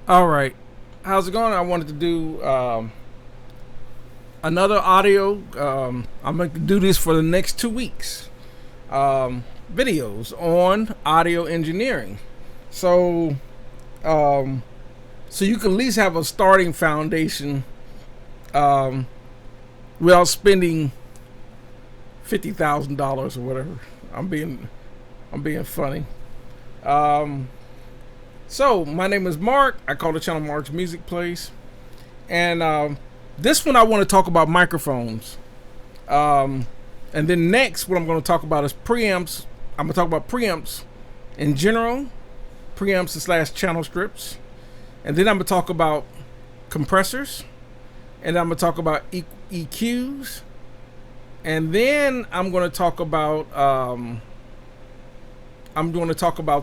All right. How's it going? I wanted to do another audio. I'm going to do this for the next 2 weeks. Videos on audio engineering. So, um, so you can at least have a starting foundation um, without spending $50,000 or whatever. I'm being funny. Um, so my name is Mark. I call the channel Mark's Music Place, and this one I want to talk about microphones. Um, and then next, what I'm going to talk about is preamps. I'm going to talk about preamps in general, preamps and slash channel strips, and then I'm going to talk about compressors, and I'm going to talk about EQs, and then I'm going to talk about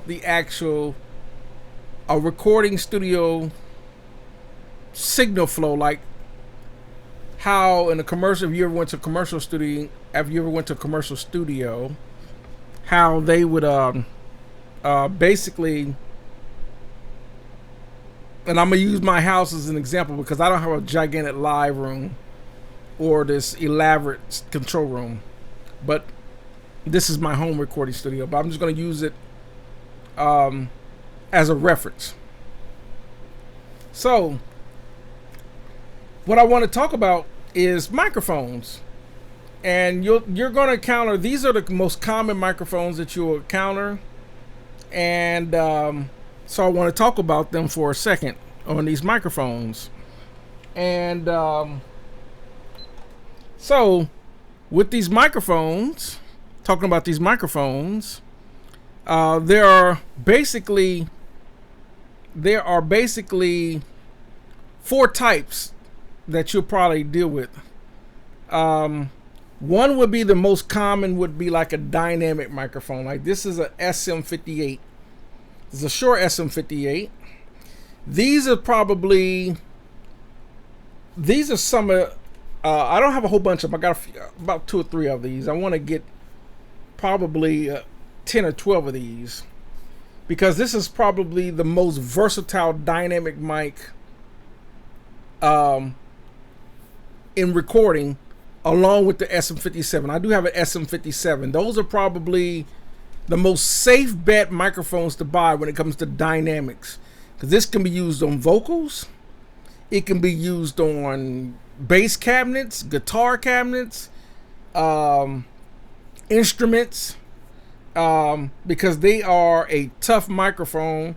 the actual a recording studio signal flow, like how in a commercial, if you ever went to a commercial studio, how they would basically, and I'm gonna use my house as an example because I don't have a gigantic live room or this elaborate control room, but this is my home recording studio. But I'm just gonna use it as a reference. So, what I want to talk about is microphones, and you're going to encounter, these are the most common microphones that you'll encounter, and so I want to talk about them for a second on these microphones. And so with these microphones, talking about these microphones, there are basically four types that you'll probably deal with. One would be, the most common would be like a dynamic microphone. Like this is a SM58. It's a short SM58. These are some of, I don't have a whole bunch of them. I got about 2 or 3 of these. I want to get probably 10 or 12 of these, because this is probably the most versatile dynamic mic in recording, along with the SM57. I do have an SM57. Those are probably the most safe bet microphones to buy when it comes to dynamics, because this can be used on vocals, it can be used on bass cabinets, guitar cabinets, instruments, because they are a tough microphone.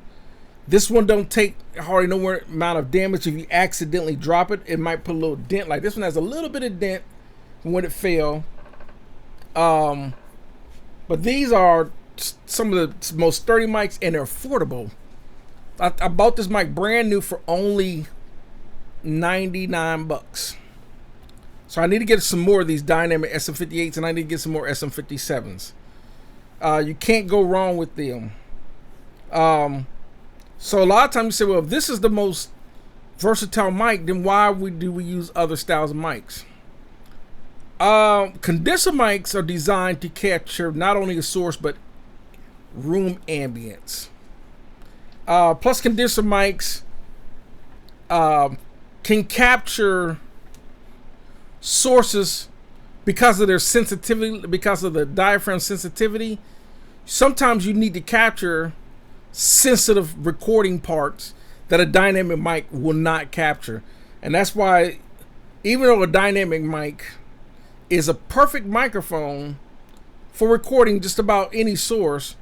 This one don't take hardly no amount of damage. If you accidentally drop it, it might put a little dent. Like this one has a little bit of dent when it fell. But these are some of the most sturdy mics, and they're affordable. I bought this mic brand new for only $99. So I need to get some more of these dynamic SM58s, and I need to get some more SM57s. You can't go wrong with them. So a lot of times you say, well, if this is the most versatile mic, then why do we use other styles of mics? Condenser mics are designed to capture not only a source, but room ambience. Plus, condenser mics can capture sources because of their sensitivity, because of the diaphragm sensitivity. Sometimes you need to capture sensitive recording parts that a dynamic mic will not capture. And that's why, even though a dynamic mic is a perfect microphone for recording just about any source,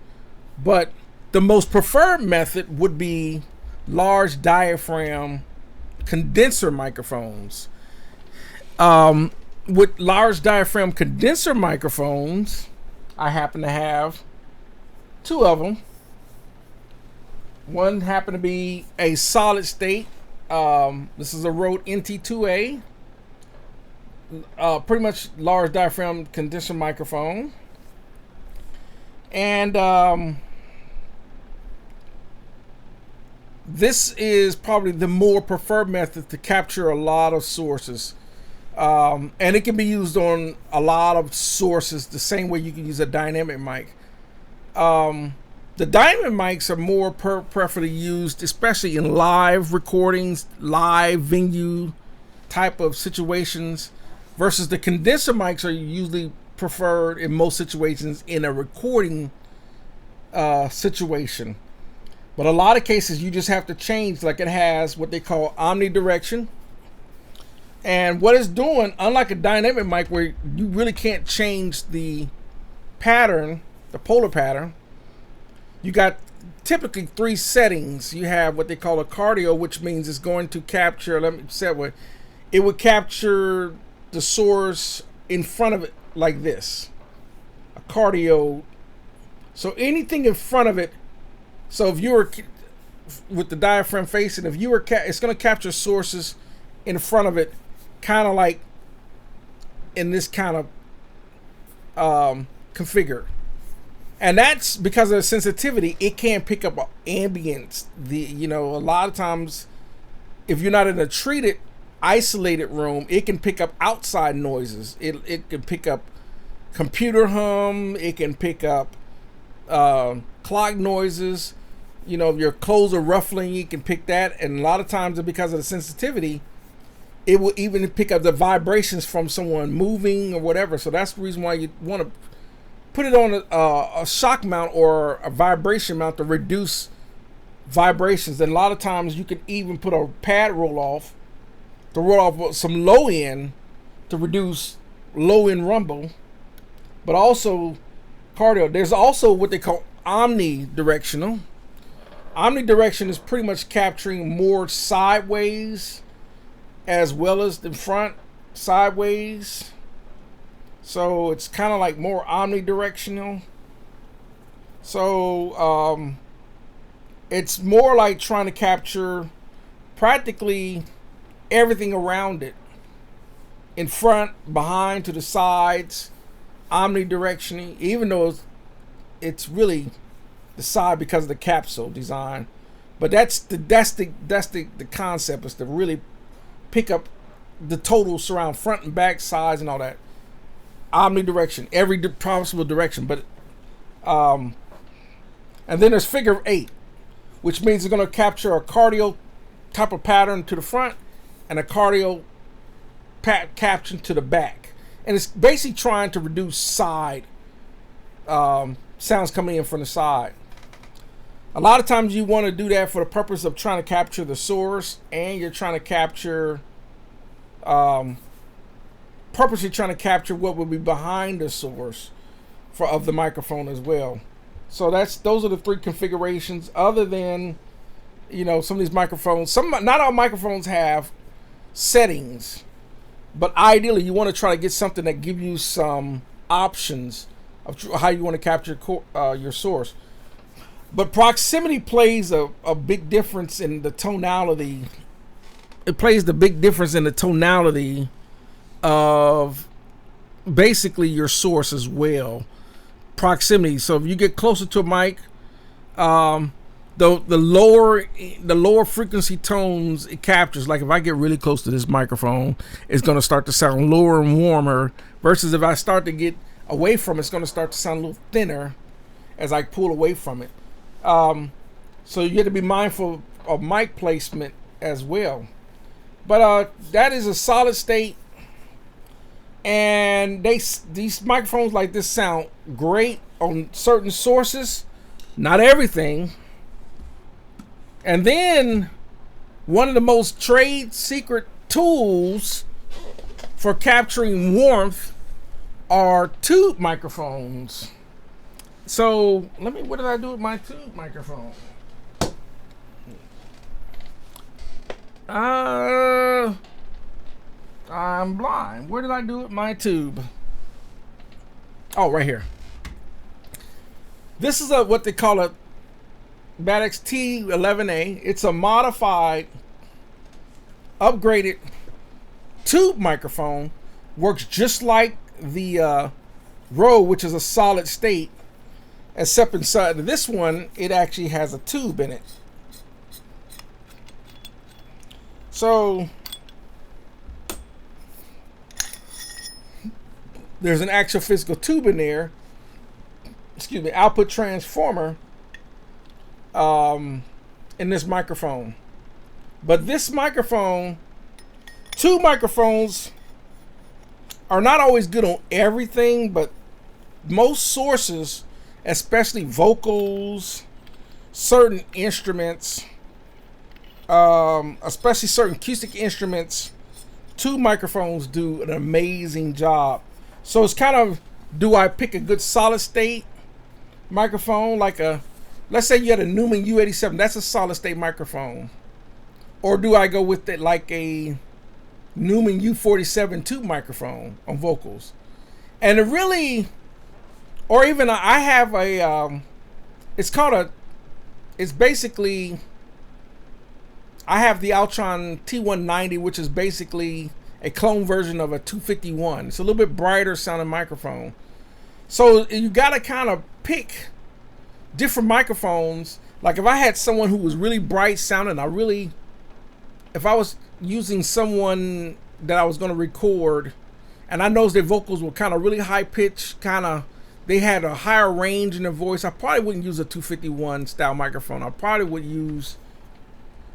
but the most preferred method would be large diaphragm condenser microphones. With large diaphragm condenser microphones, I happen to have 2 of them. One happened to be a solid state. This is a Rode NT2A. Pretty much large diaphragm condenser microphone. And this is probably the more preferred method to capture a lot of sources. And it can be used on a lot of sources the same way you can use a dynamic mic. The diamond mics are more preferably used, especially in live recordings, live venue type of situations, versus the condenser mics are usually preferred in most situations in a recording situation. But a lot of cases you just have to change, like it has what they call omnidirection. And what it's doing, unlike a dynamic mic where you really can't change the pattern, the polar pattern, you got typically three settings. You have what they call a cardio, which means it's going to capture, let me say it would capture the source in front of it like this. A cardio. So anything in front of it, so if you were with the diaphragm facing, if you were, it's going to capture sources in front of it, kind of like in this kind of configure. And that's because of the sensitivity. It can't pick up ambience. A lot of times, if you're not in a treated, isolated room, it can pick up outside noises. It can pick up computer hum. It can pick up clock noises. If your clothes are ruffling, it can pick that. And a lot of times, because of the sensitivity, it will even pick up the vibrations from someone moving or whatever. So that's the reason why you want to put it on a shock mount or a vibration mount to reduce vibrations. And a lot of times you can even put a pad roll off to roll off some low end to reduce low end rumble, but also cardio. There's also what they call omnidirectional. Omnidirection is pretty much capturing more sideways as well as the front sideways. So it's kind of like more omnidirectional. So it's more like trying to capture practically everything around it. In front, behind, to the sides, omnidirectional, even though it's really the side because of the capsule design. But that's the concept, is to really pick up the total surround, front and back, sides, and all that. Omnidirection, every possible direction. But and then there's figure 8, which means it's going to capture a cardio type of pattern to the front and a cardio caption to the back. And it's basically trying to reduce side sounds coming in from the side. A lot of times you want to do that for the purpose of trying to capture the source, and you're trying to capture purposely trying to capture what would be behind the source of the microphone as well. So those are the three configurations. Other than some of these microphones, not all microphones have settings, but ideally you want to try to get something that gives you some options of how you want to capture your source. But proximity plays a big difference in the tonality. It plays the big difference in the tonality of basically your source as well. Proximity. So if you get closer to a mic, the lower frequency tones it captures. Like if I get really close to this microphone, it's going to start to sound lower and warmer. Versus if I start to get away from it, it's going to start to sound a little thinner as I pull away from it. So you have to be mindful of mic placement as well. But that is a solid state, and these microphones like this sound great on certain sources, not everything. And then one of the most trade secret tools for capturing warmth are tube microphones. So what did I do with my tube microphone? I'm blind. Where did I do with my tube? Oh, right here. This is what they call a Badix T11A. It's a modified, upgraded tube microphone. Works just like the Rode, which is a solid state, except inside of this one, it actually has a tube in it. So there's an actual physical tube in there. Output transformer in this microphone. But this microphone, two microphones are not always good on everything, but most sources, especially vocals, certain instruments, especially certain acoustic instruments, two microphones do an amazing job. So it's kind of, do I pick a good solid state microphone, like let's say you had a Newman U87, that's a solid state microphone. Or do I go with it like a Newman U47 tube microphone on vocals? And it really, or even I have a, it's basically, I have the Altron T190, which is basically a clone version of a 251. It's a little bit brighter sounding microphone. So you gotta kind of pick different microphones. Like if I had someone who was really bright sounding, if I was using someone that I was gonna record, and I noticed their vocals were kind of really high pitched, they had a higher range in their voice, I probably wouldn't use a 251 style microphone. I probably would use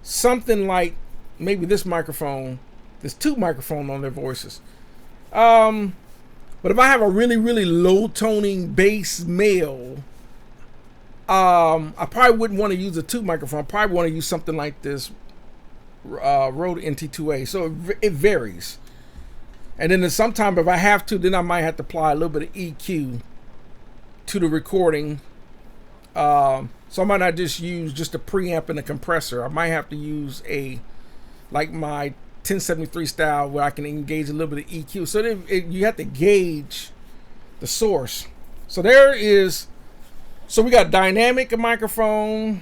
something like maybe this microphone, this tube microphone on their voices. But if I have a really, really low toning bass male, I probably wouldn't want to use a tube microphone. I probably want to use something like this Rode NT2A. So it varies. And then sometimes if I have to, then I might have to apply a little bit of EQ to the recording. So I might not just use just a preamp and a compressor. I might have to use like my 1073 style where I can engage a little bit of EQ. So you have to gauge the source. So so we got dynamic microphone.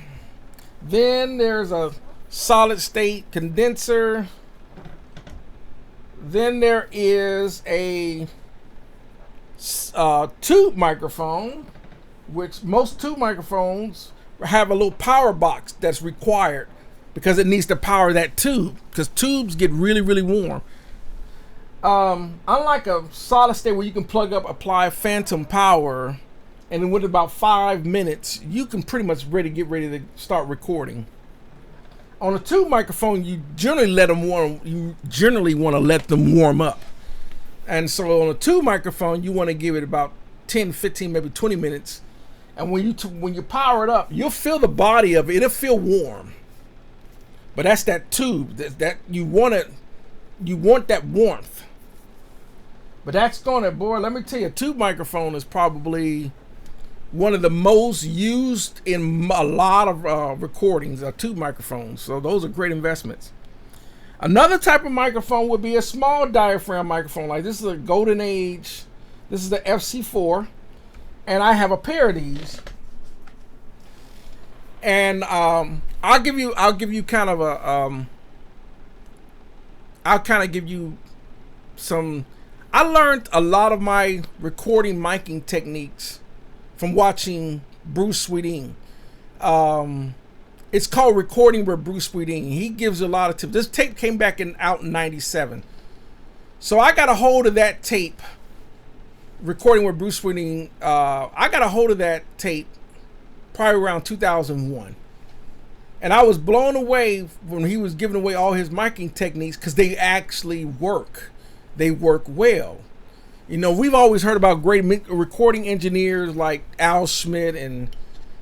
Then there's a solid state condenser. Then there is a tube microphone, which most tube microphones have a little power box that's required because it needs to power that tube, because tubes get really, really warm. Unlike a solid state where you can apply phantom power, and then within about 5 minutes, you can pretty much get ready to start recording. On a tube microphone, you generally want to let them warm up. And so on a tube microphone, you want to give it about 10, 15, maybe 20 minutes. And when you power it up, you'll feel the body of it. It'll feel warm. But that's that tube that you want that warmth. But that's boy, let me tell you, a tube microphone is probably one of the most used in a lot of recordings, are tube microphones. So those are great investments. Another type of microphone would be a small diaphragm microphone. Like this is a golden age. This is the FC4. And I have a pair of these. And I'll give you kind of give you some. I learned a lot of my recording miking techniques from watching Bruce Sweeting. It's called Recording with Bruce Sweeting. He gives a lot of tips. This tape came out in '97, so I got a hold of that tape. Recording with Bruce Sweeting. I got a hold of that tape probably around 2001, and I was blown away when he was giving away all his miking techniques, because they actually work. They work well. You know, we've always heard about great recording engineers like Al Schmidt and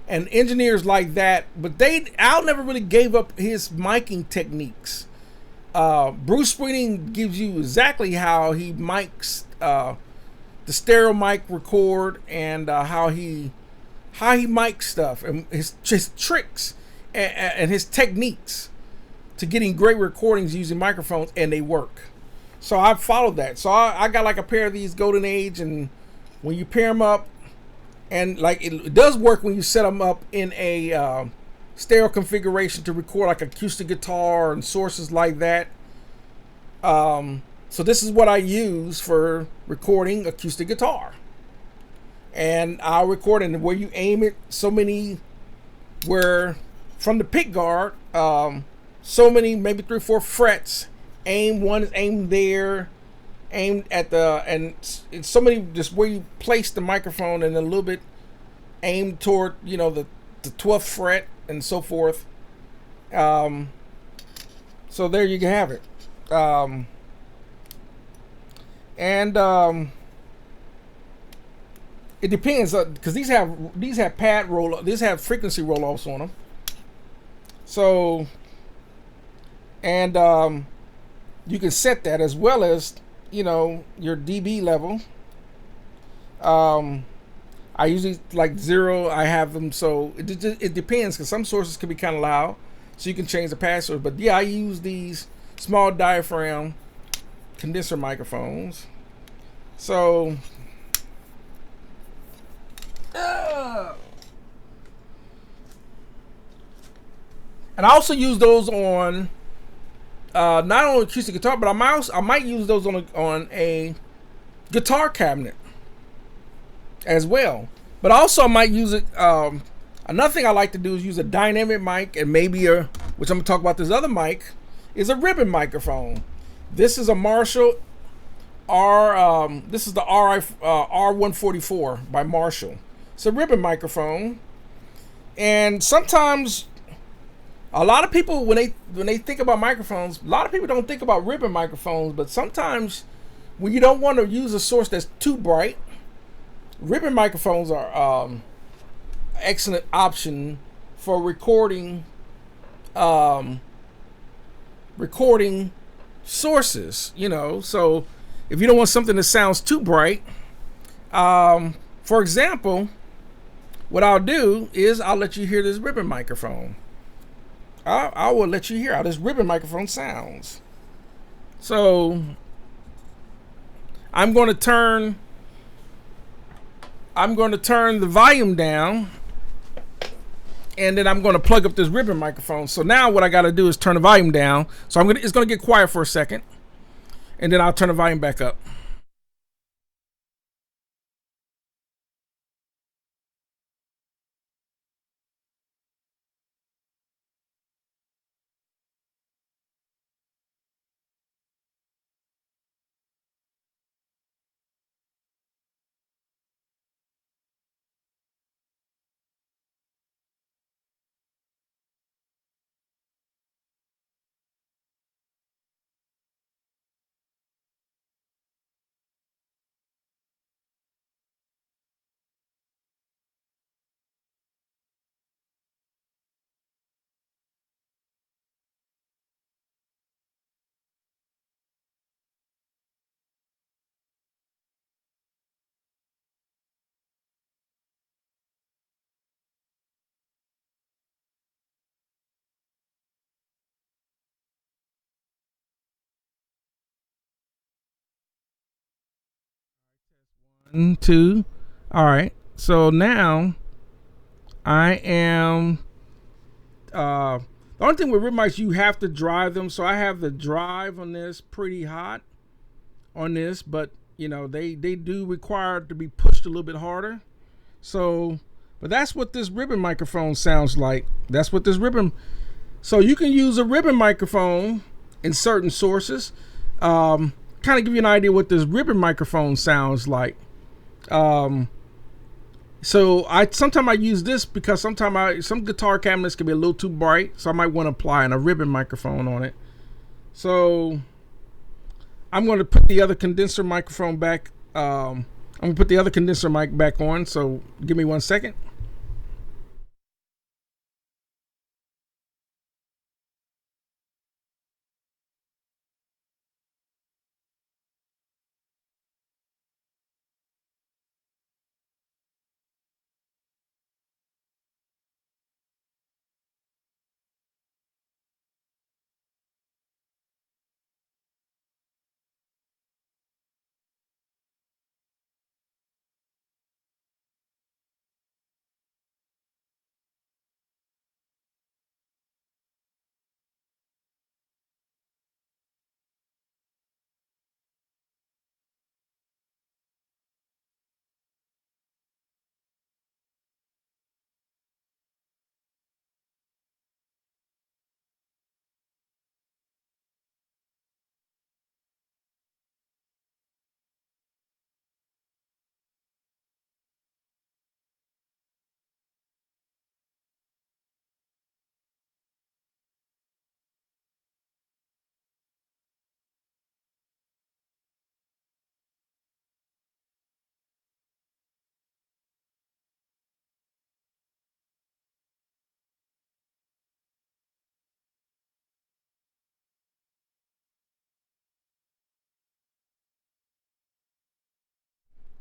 engineers like that, but Al never really gave up his miking techniques. Bruce Sweeting gives you exactly how he mics the stereo mic record, and how he mics stuff, and his tricks and his techniques to getting great recordings using microphones, and they work. So I followed that. So I got like a pair of these golden age, and when you pair them up, and like it does work when you set them up in a stereo configuration to record like acoustic guitar and sources like that. So this is what I use for recording acoustic guitar. And I'll record it where you aim it where from the pick guard, so many, maybe 3 or 4 frets. One is aimed there, aimed at and so many just where you place the microphone, and a little bit aimed toward, the the 12th fret and so forth. Um, so there you can have it. Um, and It depends because these have pad roll these have frequency roll offs on them. So and you can set that as well as your dB level. Um, I usually like zero. I have them so it depends because some sources can be kind of loud, so you can change the password. But yeah, I use these small diaphragm condenser microphones. So and I also use those on not on acoustic guitar, but I might use those on a guitar cabinet as well. But also I might use it. Another thing I like to do is use a dynamic mic and maybe which I'm gonna talk about. This other mic is a ribbon microphone. This is a Marshall This is the R144 by Marshall. It's a ribbon microphone, and sometimes a lot of people when they think about microphones, a lot of people don't think about ribbon microphones. But sometimes when you don't want to use a source that's too bright, ribbon microphones are excellent option for recording sources. So if you don't want something that sounds too bright, for example, what I'll do is I'll let you hear this ribbon microphone. I will let you hear how this ribbon microphone sounds. So I'm going to turn the volume down, and then I'm going to plug up this ribbon microphone. So now what I got to do is turn the volume down. So it's going to get quiet for a second, and then I'll turn the volume back up. One, two. All right. So now I am. The only thing with rib mics, you have to drive them. So I have the drive on this pretty hot on this, but they do require to be pushed a little bit harder. So, but that's what this ribbon microphone sounds like. That's what this ribbon. So you can use a ribbon microphone in certain sources. Kind of give you an idea what this ribbon microphone sounds like. Um, so sometimes I use this because sometimes some guitar cabinets can be a little too bright, so I might want to apply a ribbon microphone on it. So I'm going to put the other condenser microphone back. I'm going to put the other condenser mic back on. So give me 1 second.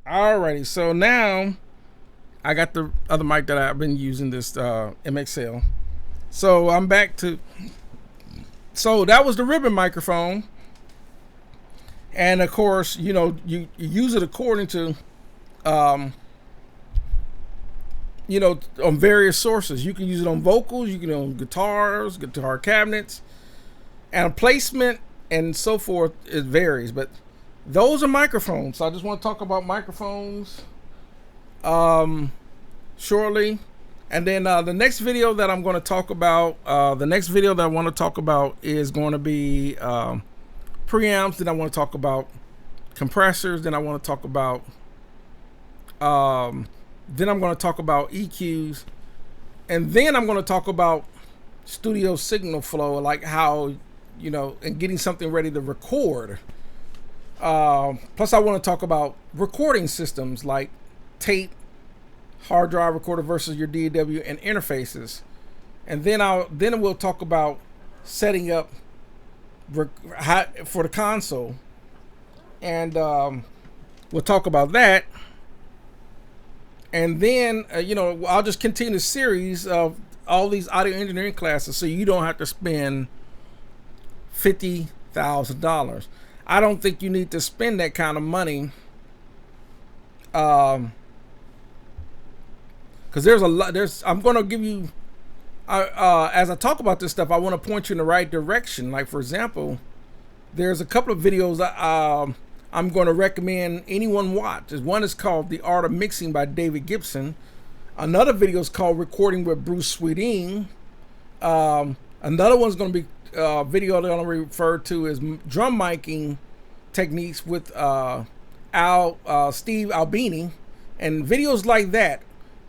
Alrighty, so now I got the other mic that I've been using, this MXL. So I'm back to. So that was the ribbon microphone, and of course, you use it according to, on various sources. You can use it on vocals, you can on guitars, guitar cabinets, and placement and so forth. It varies, but those are microphones. So I just want to talk about microphones shortly. And then the next video that I'm going to talk about, the next video that I want to talk about is going to be preamps. Then I want to talk about compressors. Then I want to talk about EQs, and then I'm going to talk about studio signal flow, like how, and getting something ready to record. Plus, I want to talk about recording systems like tape, hard drive recorder versus your DAW, and interfaces. And then we'll talk about setting up for the console, and we'll talk about that. And then I'll just continue the series of all these audio engineering classes, so you don't have to spend $50,000. I don't think you need to spend that kind of money. Because there's a lot. I'm going to give you, as I talk about this stuff, I want to point you in the right direction. Like, for example, there's a couple of videos I'm going to recommend anyone watch. One is called The Art of Mixing by David Gibson. Another video is called Recording with Bruce Sweeting. Another one's going to be a video that I'm going to refer to as Drum Miking Techniques with Steve Albini, and videos like that.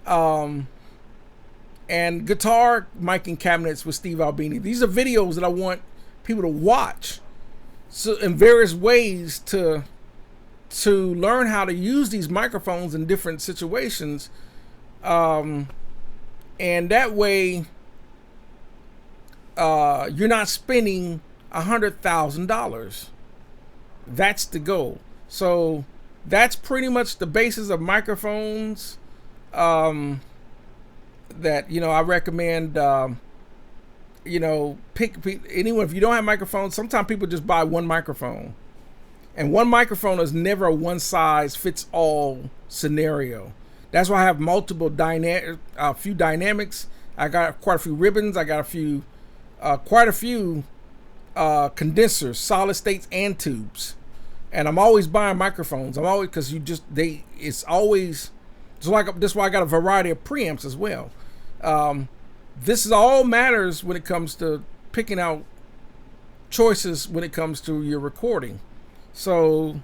And Guitar Miking Cabinets with Steve Albini. These are videos that I want people to watch, so in various ways to learn how to use these microphones in different situations, and that way you're not spending $100,000. That's the goal. So that's pretty much the basis of microphones that I recommend. Pick anyone. If you don't have microphones, sometimes people just buy one microphone, and one microphone is never a one size fits all scenario. That's why I have multiple few dynamics. I got quite a few ribbons. I got quite a few condensers, solid states, and tubes. And I'm always buying microphones. I'm always, because it's always, just like this. Why I got a variety of preamps as well. This is all matters when it comes to picking out choices when it comes to your recording. So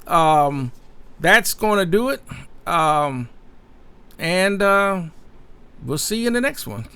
that's going to do it. And we'll see you in the next one.